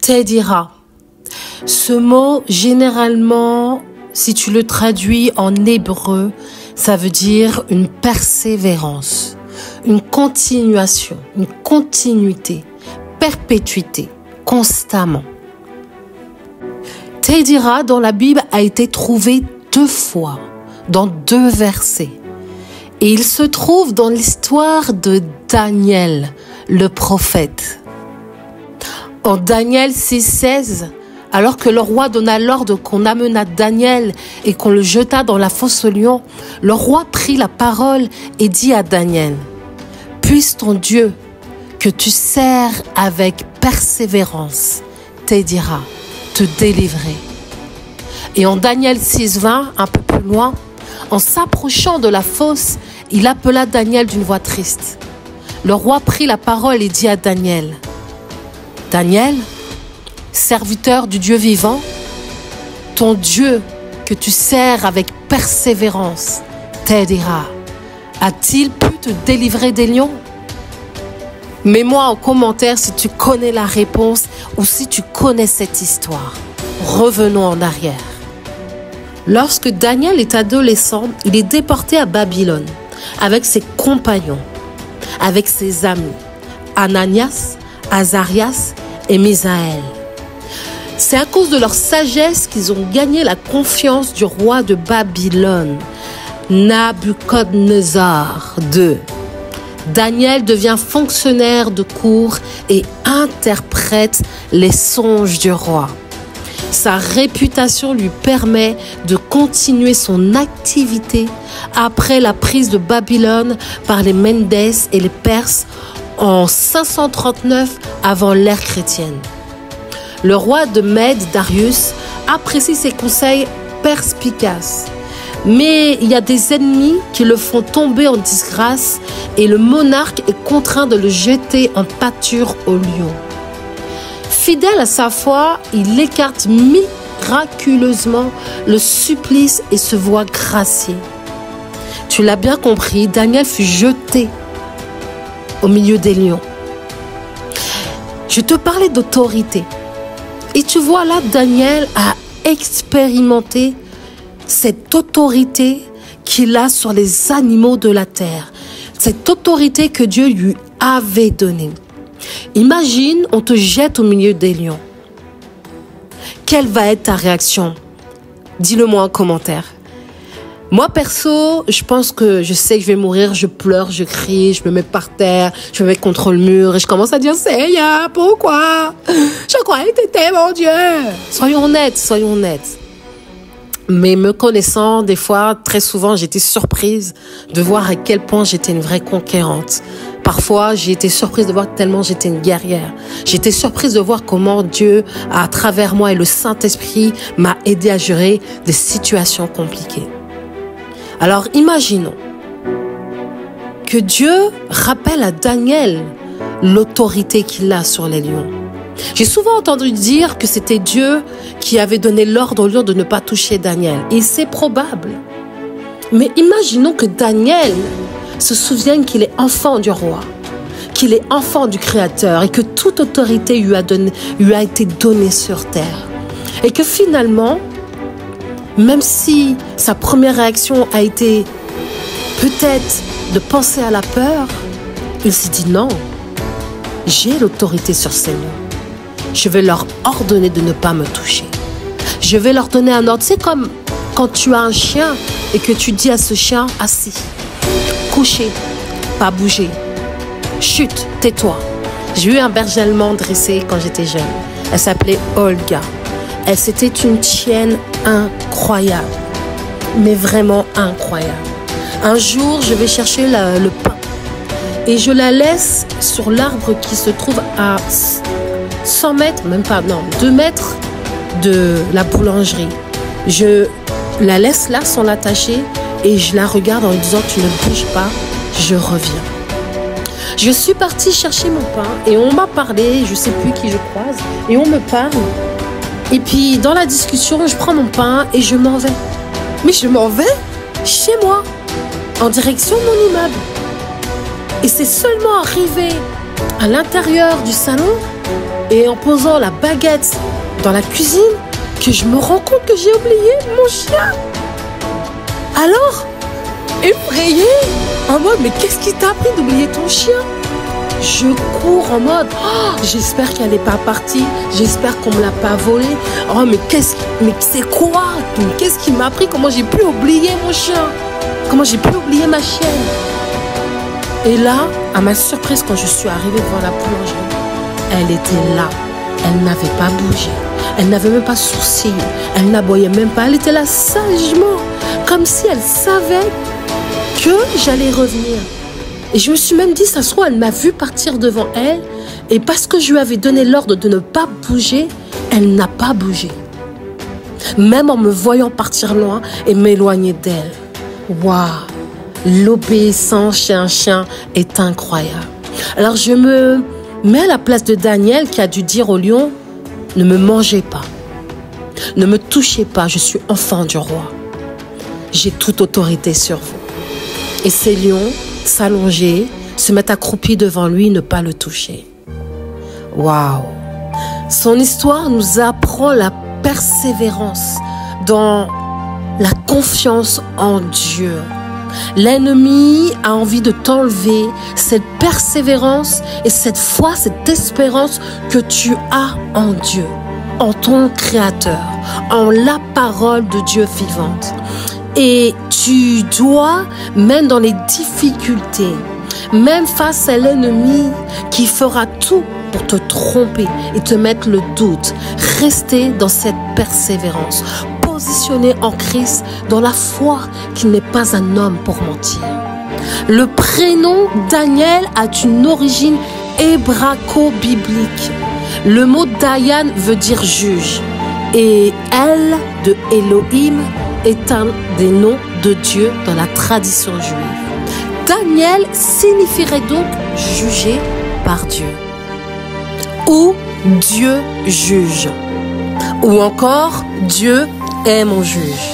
T'aidera. Ce mot, généralement, si tu le traduis en hébreu, ça veut dire une persévérance, une continuation, une continuité, perpétuité, constamment. T'aidera dans la Bible a été trouvé 2 fois, dans 2 versets. Et il se trouve dans l'histoire de Daniel, le prophète. En Daniel 6,16, alors que le roi donna l'ordre qu'on amena Daniel et qu'on le jeta dans la fosse aux lions, le roi prit la parole et dit à Daniel, « Puisse ton Dieu, que tu sers avec persévérance, t'aidera, te délivrer. » Et en Daniel 6,20, un peu plus loin, en s'approchant de la fosse, il appela Daniel d'une voix triste. Le roi prit la parole et dit à Daniel, « Daniel, serviteur du Dieu vivant, ton Dieu que tu sers avec persévérance t'aidera. A-t-il pu te délivrer des lions ?» Mets-moi en commentaire si tu connais la réponse ou si tu connais cette histoire. Revenons en arrière. Lorsque Daniel est adolescent, il est déporté à Babylone avec ses compagnons, avec ses amis, Ananias, Azarias et Misaël. C'est à cause de leur sagesse qu'ils ont gagné la confiance du roi de Babylone, Nabuchodonosor II. Daniel devient fonctionnaire de cour et interprète les songes du roi. Sa réputation lui permet de continuer son activité après la prise de Babylone par les Médès et les Perses en 539 avant l'ère chrétienne. Le roi de Mède, Darius, apprécie ses conseils perspicaces. Mais il y a des ennemis qui le font tomber en disgrâce et le monarque est contraint de le jeter en pâture aux lions. Fidèle à sa foi, il écarte miraculeusement le supplice et se voit gracié. Tu l'as bien compris, Daniel fut jeté au milieu des lions. Je te parlais d'autorité. Et tu vois là, Daniel a expérimenté cette autorité qu'il a sur les animaux de la terre. Cette autorité que Dieu lui avait donnée. Imagine, on te jette au milieu des lions. Quelle va être ta réaction? Dis-le-moi en commentaire. Moi, perso, je pense que je sais que je vais mourir, je pleure, je crie, je me mets par terre, je me mets contre le mur et je commence à dire, Seigneur, pourquoi? Je croyais que t'étais mon Dieu. Soyons honnêtes. Mais me connaissant, des fois, très souvent, j'étais surprise de voir à quel point j'étais une vraie conquérante. Parfois, j'ai été surprise de voir tellement j'étais une guerrière. J'étais surprise de voir comment Dieu, à travers moi et le Saint-Esprit, m'a aidé à gérer des situations compliquées. Alors, imaginons que Dieu rappelle à Daniel l'autorité qu'il a sur les lions. J'ai souvent entendu dire que c'était Dieu qui avait donné l'ordre aux lions de ne pas toucher Daniel. Et c'est probable. Mais imaginons que Daniel se souvienne qu'il est enfant du roi, qu'il est enfant du Créateur et que toute autorité lui a été donnée sur terre. Et que finalement, même si sa première réaction a été peut-être de penser à la peur, il s'est dit non, j'ai l'autorité sur ces lions. Je vais leur ordonner de ne pas me toucher. Je vais leur donner un ordre. C'est comme quand tu as un chien et que tu dis à ce chien assis, couché, pas bouger, chut, tais-toi. J'ai eu un berger allemand dressé quand j'étais jeune. Elle s'appelait Olga. C'était une chienne incroyable, mais vraiment incroyable. Un jour, je vais chercher le pain et je la laisse sur l'arbre qui se trouve à 100 mètres, même pas, non, 2 mètres de la boulangerie. Je la laisse là sans l'attacher et je la regarde en lui disant « Tu ne bouges pas, je reviens ». Je suis partie chercher mon pain et on m'a parlé, je ne sais plus qui je croise, et on me parle. Et puis dans la discussion, je prends mon pain et je m'en vais. Mais je m'en vais chez moi, en direction de mon immeuble. Et c'est seulement arrivé à l'intérieur du salon Et en posant la baguette dans la cuisine, que je me rends compte que j'ai oublié mon chien. Alors, effrayée, en mode, mais qu'est-ce qui t'a appris d'oublier ton chien? Je cours en mode, oh, j'espère qu'elle n'est pas partie, j'espère qu'on ne me l'a pas volé. Oh, mais c'est quoi? Qu'est-ce qui m'a appris? Comment j'ai pu oublier mon chien? Comment j'ai pu oublier ma chienne? Et là, à ma surprise, quand je suis arrivée devant la boulangerie, elle était là. Elle n'avait pas bougé. Elle n'avait même pas sourcillé. Elle n'aboyait même pas. Elle était là sagement, comme si elle savait que j'allais revenir. Et je me suis même dit, ça se trouve, elle m'a vu partir devant elle. Et parce que je lui avais donné l'ordre de ne pas bouger, elle n'a pas bougé. Même en me voyant partir loin et m'éloigner d'elle. Waouh! L'obéissance chez un chien est incroyable. Alors je me mets à la place de Daniel qui a dû dire au lion, ne me mangez pas. Ne me touchez pas, je suis enfant du roi. J'ai toute autorité sur vous. Et ces lions s'allonger, se mettre accroupis devant lui, ne pas le toucher. Waouh! Son histoire nous apprend la persévérance dans la confiance en Dieu. L'ennemi a envie de t'enlever cette persévérance et cette foi, cette espérance que tu as en Dieu, en ton Créateur, en la parole de Dieu vivante. Et tu dois, même dans les difficultés, même face à l'ennemi qui fera tout pour te tromper et te mettre le doute, rester dans cette persévérance, positionné en Christ dans la foi qu'il n'est pas un homme pour mentir. Le prénom Daniel a une origine hébraco-biblique. Le mot Dayan veut dire juge et El de Elohim est un des noms de Dieu dans la tradition juive. Daniel signifierait donc jugé par Dieu ou Dieu juge ou encore Dieu est mon juge.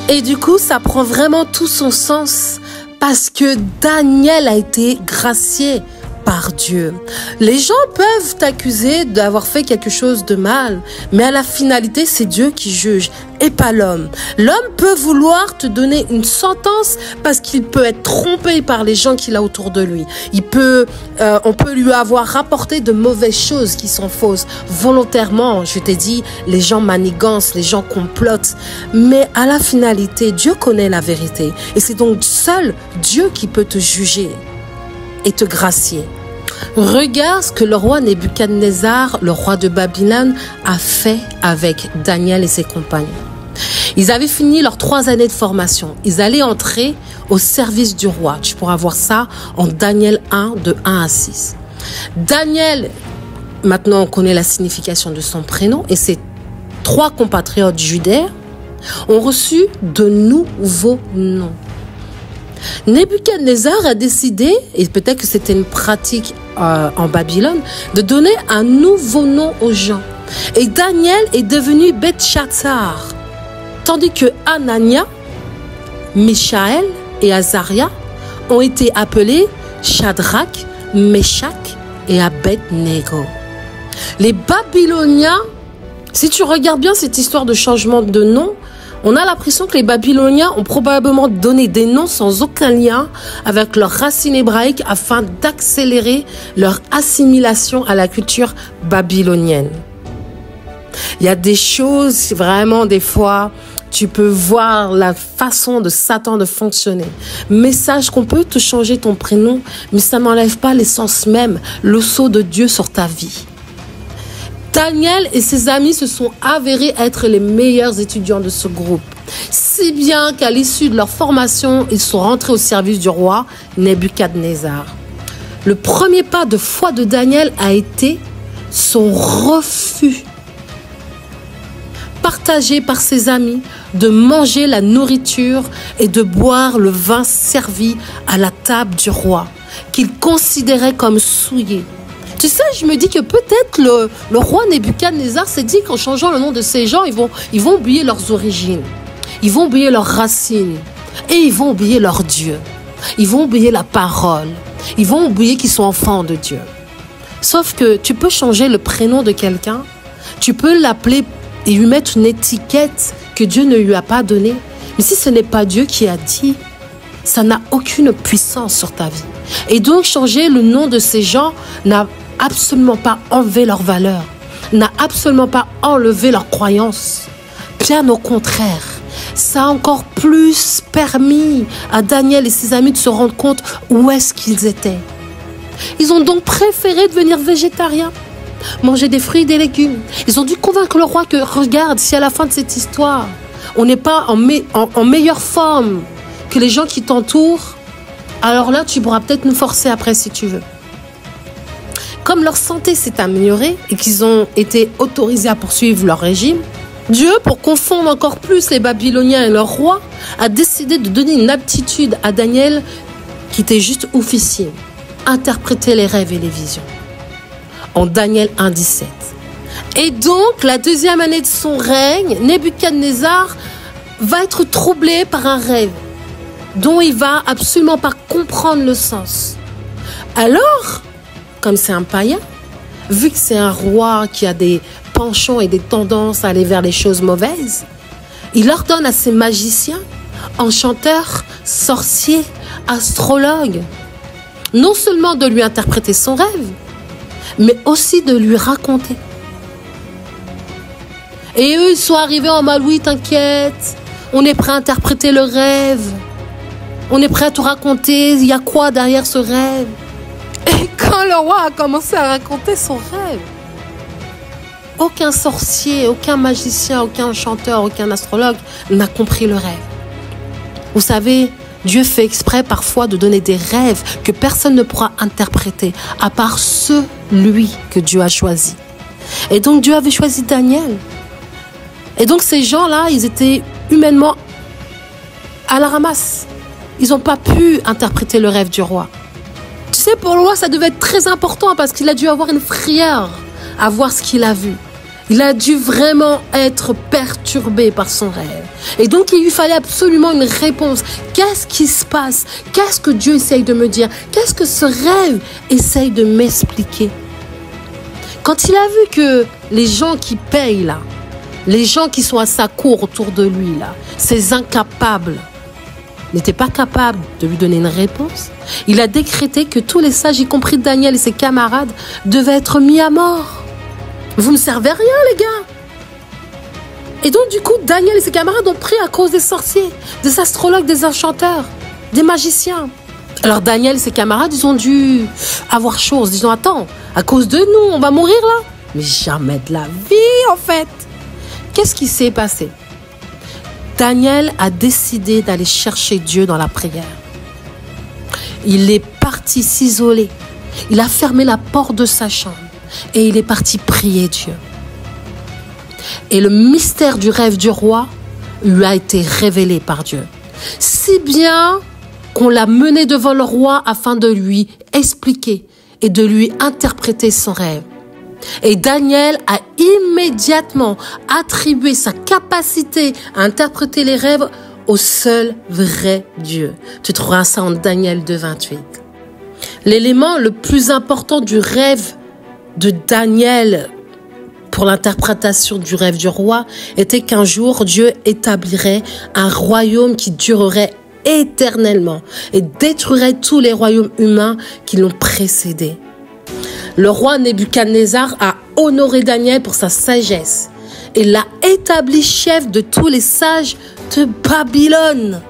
Et du coup, ça prend vraiment tout son sens parce que Daniel a été gracié par Dieu. Les gens peuvent t'accuser d'avoir fait quelque chose de mal, mais à la finalité, c'est Dieu qui juge et pas l'homme. L'homme peut vouloir te donner une sentence parce qu'il peut être trompé par les gens qu'il a autour de lui. On peut lui avoir rapporté de mauvaises choses qui sont fausses volontairement. Je t'ai dit, les gens manigancent, les gens complotent. Mais à la finalité, Dieu connaît la vérité. Et c'est donc seul Dieu qui peut te juger et te gracier. Regarde ce que le roi Nebuchadnezzar, le roi de Babylone, a fait avec Daniel et ses compagnons. Ils avaient fini leurs 3 années de formation. Ils allaient entrer au service du roi. Tu pourras voir ça en Daniel 1, de 1 à 6. Daniel, maintenant on connaît la signification de son prénom, et ses 3 compatriotes judains ont reçu de nouveaux noms. Nebuchadnezzar a décidé, et peut-être que c'était une pratique en Babylone, de donner un nouveau nom aux gens. Et Daniel est devenu Belshazzar, tandis que Anania, Mishaël et Azaria ont été appelés Shadrach, Meshach et Abednego. Les Babyloniens, si tu regardes bien cette histoire de changement de nom, on a l'impression que les Babyloniens ont probablement donné des noms sans aucun lien avec leurs racines hébraïques afin d'accélérer leur assimilation à la culture babylonienne. Il y a des choses, vraiment, des fois, tu peux voir la façon de Satan de fonctionner. Mais sache qu'on peut te changer ton prénom, mais ça n'enlève pas l'essence même, le sceau de Dieu sur ta vie. Daniel et ses amis se sont avérés être les meilleurs étudiants de ce groupe. Si bien qu'à l'issue de leur formation, ils sont rentrés au service du roi Nebuchadnezzar. Le premier pas de foi de Daniel a été son refus, partagé par ses amis, de manger la nourriture et de boire le vin servi à la table du roi, qu'il considérait comme souillé. Tu sais, je me dis que peut-être le roi Nebuchadnezzar s'est dit qu'en changeant le nom de ces gens, ils vont oublier leurs origines, ils vont oublier leurs racines et ils vont oublier leur Dieu. Ils vont oublier la parole, ils vont oublier qu'ils sont enfants de Dieu. Sauf que tu peux changer le prénom de quelqu'un, tu peux l'appeler et lui mettre une étiquette que Dieu ne lui a pas donnée. Mais si ce n'est pas Dieu qui a dit, ça n'a aucune puissance sur ta vie. Et donc changer le nom de ces gens n'a absolument pas enlevé leur valeur, n'a absolument pas enlevé leur croyance. Bien au contraire, ça a encore plus permis à Daniel et ses amis de se rendre compte où est-ce qu'ils étaient. Ils ont donc préféré devenir végétariens, manger des fruits et des légumes. Ils ont dû convaincre le roi que, regarde, si à la fin de cette histoire, on n'est pas en meilleure forme que les gens qui t'entourent, alors là, tu pourras peut-être nous forcer après si tu veux. Comme leur santé s'est améliorée et qu'ils ont été autorisés à poursuivre leur régime, Dieu, pour confondre encore plus les Babyloniens et leur roi, a décidé de donner une aptitude à Daniel qui était juste officier, interpréter les rêves et les visions. En Daniel 1,17. Et donc, la deuxième année de son règne, Nebuchadnezzar va être troublé par un rêve dont il va absolument pas comprendre le sens. Alors, comme c'est un païen, vu que c'est un roi qui a des penchants et des tendances à aller vers les choses mauvaises, il ordonne à ses magiciens, enchanteurs, sorciers, astrologues, non seulement de lui interpréter son rêve, mais aussi de lui raconter. Et eux, ils sont arrivés en mode, oui, t'inquiète, on est prêt à interpréter le rêve, on est prêt à tout raconter, il y a quoi derrière ce rêve? Et quand le roi a commencé à raconter son rêve, aucun sorcier, aucun magicien, aucun chanteur, aucun astrologue n'a compris le rêve. Vous savez, Dieu fait exprès parfois de donner des rêves que personne ne pourra interpréter, à part celui que Dieu a choisi. Et donc Dieu avait choisi Daniel. Et donc ces gens-là, ils étaient humainement à la ramasse. Ils n'ont pas pu interpréter le rêve du roi. Tu sais, pour le roi, ça devait être très important parce qu'il a dû avoir une frayeur à voir ce qu'il a vu. Il a dû vraiment être perturbé par son rêve. Et donc, il lui fallait absolument une réponse. Qu'est-ce qui se passe? Qu'est-ce que Dieu essaye de me dire? Qu'est-ce que ce rêve essaye de m'expliquer? Quand il a vu que les gens qui payent là, les gens qui sont à sa cour autour de lui là, ces incapables, n'étaient pas capables de lui donner une réponse, il a décrété que tous les sages, y compris Daniel et ses camarades, devaient être mis à mort. Vous ne servez à rien, les gars. Et donc, du coup, Daniel et ses camarades ont pris à cause des sorciers, des astrologues, des enchanteurs, des magiciens. Alors, Daniel et ses camarades, ils ont dû avoir chaud, en se disant, attends, à cause de nous, on va mourir là? Mais jamais de la vie, en fait. Qu'est-ce qui s'est passé? Daniel a décidé d'aller chercher Dieu dans la prière. Il est parti s'isoler. Il a fermé la porte de sa chambre. Et il est parti prier Dieu. Et le mystère du rêve du roi lui a été révélé par Dieu. Si bien qu'on l'a mené devant le roi afin de lui expliquer et de lui interpréter son rêve. Et Daniel a immédiatement attribué sa capacité à interpréter les rêves au seul vrai Dieu. Tu trouveras ça en Daniel 2,28. L'élément le plus important du rêve de Daniel pour l'interprétation du rêve du roi était qu'un jour Dieu établirait un royaume qui durerait éternellement et détruirait tous les royaumes humains qui l'ont précédé. Le roi Nebuchadnezzar a honoré Daniel pour sa sagesse et l'a établi chef de tous les sages de Babylone.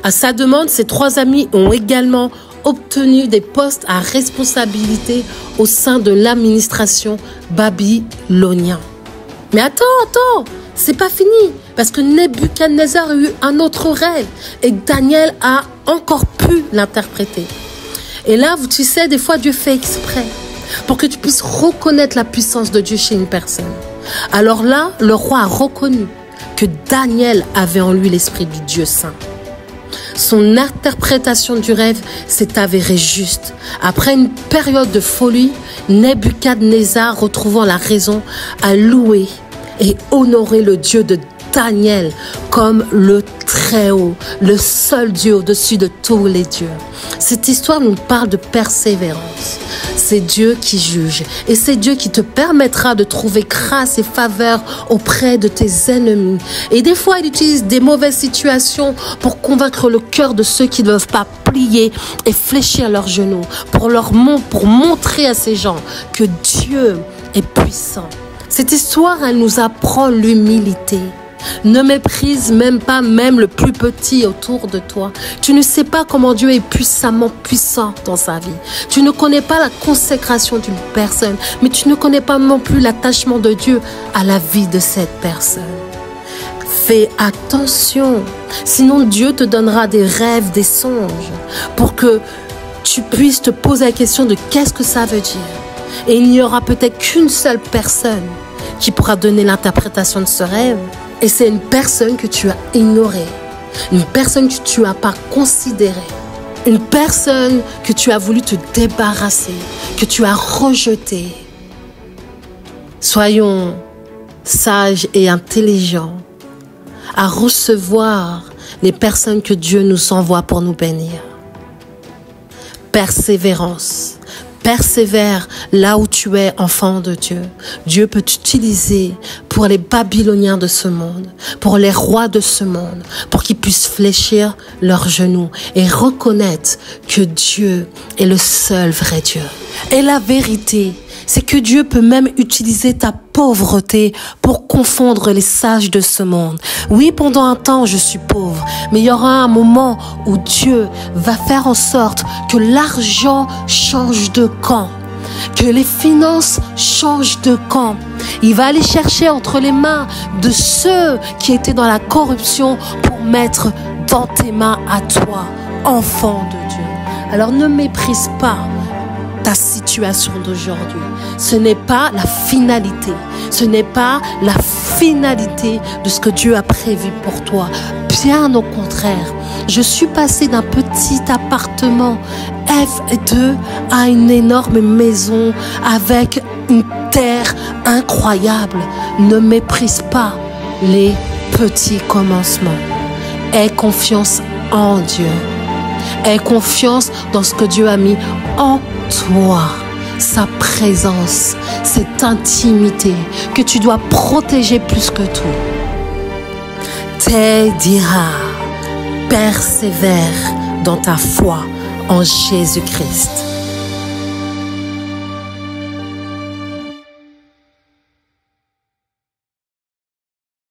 À sa demande, ses trois amis ont également obtenu des postes à responsabilité au sein de l'administration babylonienne. Mais attends, c'est pas fini, parce que Nebuchadnezzar a eu un autre rêve et Daniel a encore pu l'interpréter. Et là, tu sais, des fois, Dieu fait exprès pour que tu puisses reconnaître la puissance de Dieu chez une personne. Alors là, le roi a reconnu que Daniel avait en lui l'esprit du Dieu saint. Son interprétation du rêve s'est avérée juste. Après une période de folie, Nebuchadnezzar, retrouvant la raison, a loué et honoré le Dieu de Daniel comme le Très-Haut, le seul Dieu au-dessus de tous les dieux. Cette histoire nous parle de persévérance, c'est Dieu qui juge. Et c'est Dieu qui te permettra de trouver grâce et faveur auprès de tes ennemis. Et des fois, il utilise des mauvaises situations pour convaincre le cœur de ceux qui ne doivent pas plier et fléchir leurs genoux. Pour montrer à ces gens que Dieu est puissant. Cette histoire, elle nous apprend l'humilité. Ne méprise même pas même le plus petit autour de toi. Tu ne sais pas comment Dieu est puissamment puissant dans sa vie. Tu ne connais pas la consécration d'une personne, mais tu ne connais pas non plus l'attachement de Dieu à la vie de cette personne. Fais attention, sinon Dieu te donnera des rêves, des songes, pour que tu puisses te poser la question de qu'est-ce que ça veut dire. Et il n'y aura peut-être qu'une seule personne qui pourra donner l'interprétation de ce rêve. Et c'est une personne que tu as ignorée, une personne que tu n'as pas considérée, une personne que tu as voulu te débarrasser, que tu as rejetée. Soyons sages et intelligents à recevoir les personnes que Dieu nous envoie pour nous bénir. Persévérance. Persévère là où tu es, enfant de Dieu. Dieu peut t'utiliser pour les Babyloniens de ce monde, pour les rois de ce monde, pour qu'ils puissent fléchir leurs genoux et reconnaître que Dieu est le seul vrai Dieu. Et la vérité, c'est que Dieu peut même utiliser ta pauvreté pour confondre les sages de ce monde. Oui, pendant un temps, je suis pauvre, mais il y aura un moment où Dieu va faire en sorte que l'argent change de camp, que les finances changent de camp. Il va aller chercher entre les mains de ceux qui étaient dans la corruption pour mettre dans tes mains à toi, enfant de Dieu. Alors ne méprise pas ta situation d'aujourd'hui. Ce n'est pas la finalité. Ce n'est pas la finalité de ce que Dieu a prévu pour toi. Bien au contraire. Je suis passée d'un petit appartement F2 à une énorme maison avec une terre incroyable. Ne méprise pas les petits commencements. Aie confiance en Dieu. Aie confiance dans ce que Dieu a mis en toi, sa présence, cette intimité que tu dois protéger plus que tout. T'aidera, persévère dans ta foi en Jésus-Christ.